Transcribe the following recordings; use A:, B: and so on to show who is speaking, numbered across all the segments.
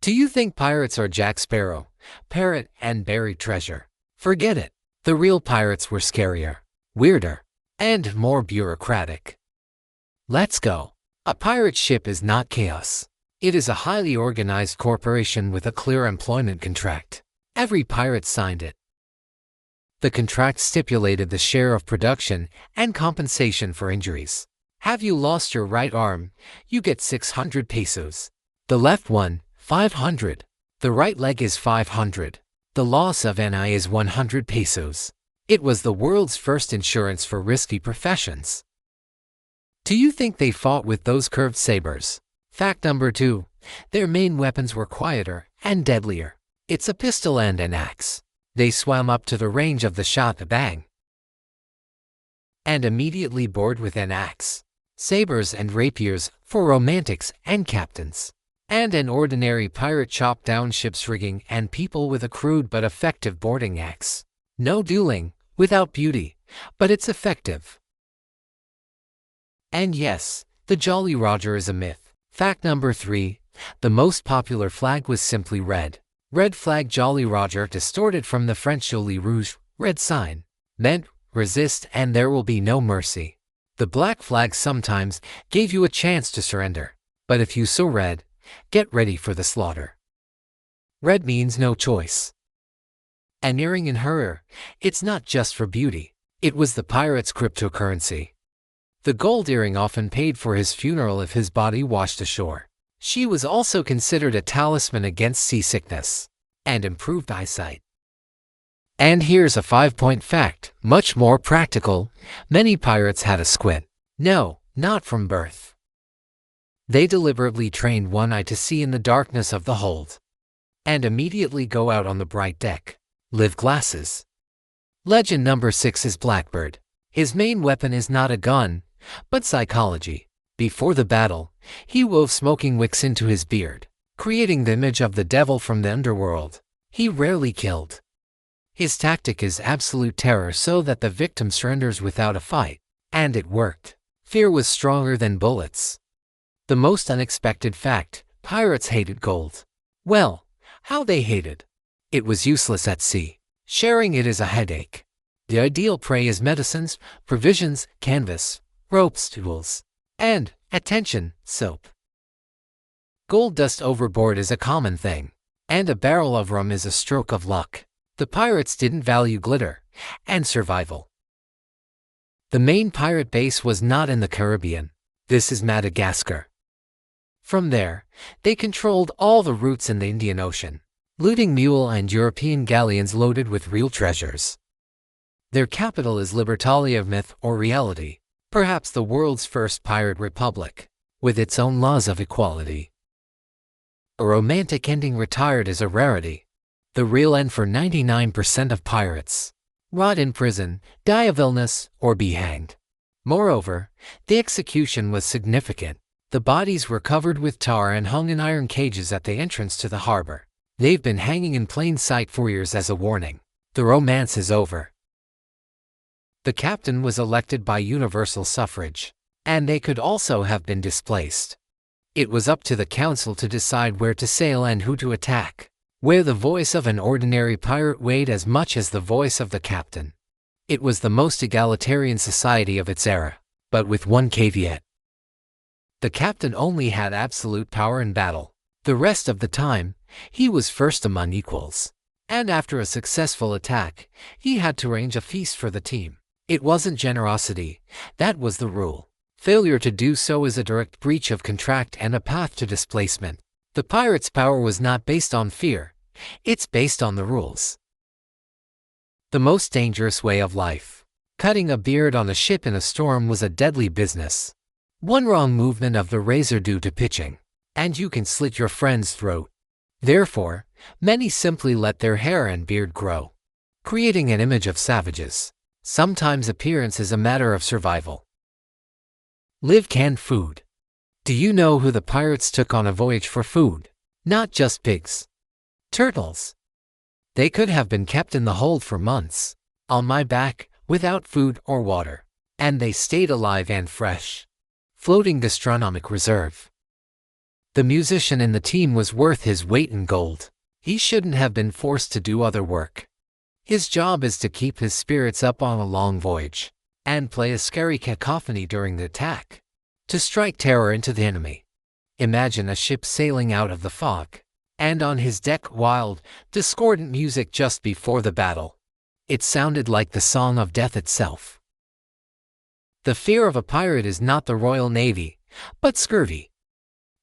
A: Do you think pirates are Jack Sparrow, parrot, and buried treasure? Forget it. The real pirates were scarier, weirder, and more bureaucratic. Let's go. A pirate ship is not chaos. It is a highly organized corporation with a clear employment contract. Every pirate signed it. The contract stipulated the share of production and compensation for injuries. Have you lost your right arm? You get 600 pesos. The left one, 500. The right leg is 500. The loss of an eye is 100 pesos. It was the world's first insurance for risky professions. Do you think they fought with those curved sabers? Fact number 2. Their main weapons were quieter and deadlier. It's a pistol and an axe. They swam up to the range of the shot, bang, and immediately bored with an axe. Sabers and rapiers for romantics and captains. And an ordinary pirate chopped down ship's rigging and people with a crude but effective boarding axe. No dueling, without beauty, but it's effective. And yes, the Jolly Roger is a myth. Fact number 3. The most popular flag was simply red. Red flag Jolly Roger, distorted from the French Jolie Rouge, red sign, meant resist and there will be no mercy. The black flag sometimes gave you a chance to surrender, but if you saw red, get ready for the slaughter. Red means no choice. An earring in her ear, it's not just for beauty. It was the pirate's cryptocurrency. The gold earring often paid for his funeral if his body washed ashore. She was also considered a talisman against seasickness and improved eyesight. And here's a 5-point fact, much more practical. Many pirates had a squint. No, not from birth. They deliberately trained one eye to see in the darkness of the hold and immediately go out on the bright deck. Live glasses. Legend number 6 is Blackbird. His main weapon is not a gun, but psychology. Before the battle, he wove smoking wicks into his beard, creating the image of the devil from the underworld. He rarely killed. His tactic is absolute terror so that the victim surrenders without a fight. And it worked. Fear was stronger than bullets. The most unexpected fact, pirates hated gold. Well, how they hated. It was useless at sea. Sharing it is a headache. The ideal prey is medicines, provisions, canvas, ropes, tools, and, attention, soap. Gold dust overboard is a common thing, and a barrel of rum is a stroke of luck. The pirates didn't value glitter and survival. The main pirate base was not in the Caribbean. This is Madagascar. From there, they controlled all the routes in the Indian Ocean, looting mule and European galleons loaded with real treasures. Their capital is Libertalia, of myth or reality, perhaps the world's first pirate republic, with its own laws of equality. A romantic ending retired is a rarity. The real end for 99% of pirates: rot in prison, die of illness, or be hanged. Moreover, the execution was significant. The bodies were covered with tar and hung in iron cages at the entrance to the harbor. They've been hanging in plain sight for years as a warning. The romance is over. The captain was elected by universal suffrage, and they could also have been displaced. It was up to the council to decide where to sail and who to attack, where the voice of an ordinary pirate weighed as much as the voice of the captain. It was the most egalitarian society of its era, but with one caveat. The captain only had absolute power in battle. The rest of the time, he was first among equals. And after a successful attack, he had to arrange a feast for the team. It wasn't generosity, that was the rule. Failure to do so is a direct breach of contract and a path to displacement. The pirate's power was not based on fear, it's based on the rules. The most dangerous way of life. Cutting a beard on a ship in a storm was a deadly business. One wrong movement of the razor due to pitching, and you can slit your friend's throat. Therefore, many simply let their hair and beard grow, creating an image of savages. Sometimes appearance is a matter of survival. Live canned food. Do you know who the pirates took on a voyage for food? Not just pigs. Turtles. They could have been kept in the hold for months, on my back, without food or water. And they stayed alive and fresh. Floating gastronomic reserve. The musician in the team was worth his weight in gold. He shouldn't have been forced to do other work. His job is to keep his spirits up on a long voyage, and play a scary cacophony during the attack, to strike terror into the enemy. Imagine a ship sailing out of the fog, and on his deck wild, discordant music just before the battle. It sounded like the song of death itself. The fear of a pirate is not the Royal Navy, but scurvy,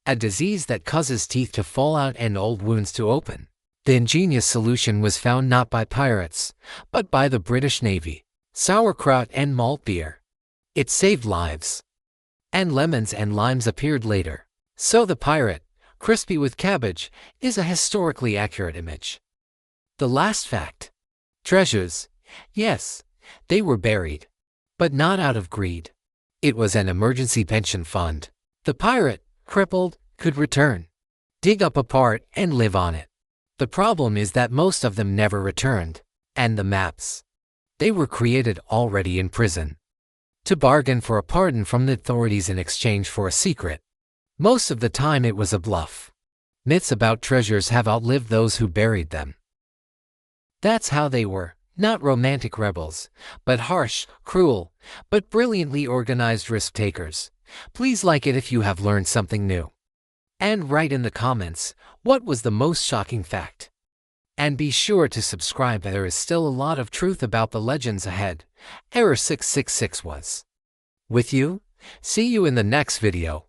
A: a disease that causes teeth to fall out and old wounds to open. The ingenious solution was found not by pirates, but by the British Navy. Sauerkraut and malt beer. It saved lives. And lemons and limes appeared later. So the pirate, crispy with cabbage, is a historically accurate image. The last fact. Treasures. Yes, they were buried. But not out of greed. It was an emergency pension fund. The pirate, crippled, could return, dig up a part, and live on it. The problem is that most of them never returned. And the maps. They were created already in prison, to bargain for a pardon from the authorities in exchange for a secret. Most of the time it was a bluff. Myths about treasures have outlived those who buried them. That's how they were, not romantic rebels, but harsh, cruel, but brilliantly organized risk-takers. Please like it if you have learned something new. And write in the comments, what was the most shocking fact? And be sure to subscribe. There is still a lot of truth about the legends ahead. Error 666 was with you. See you in the next video.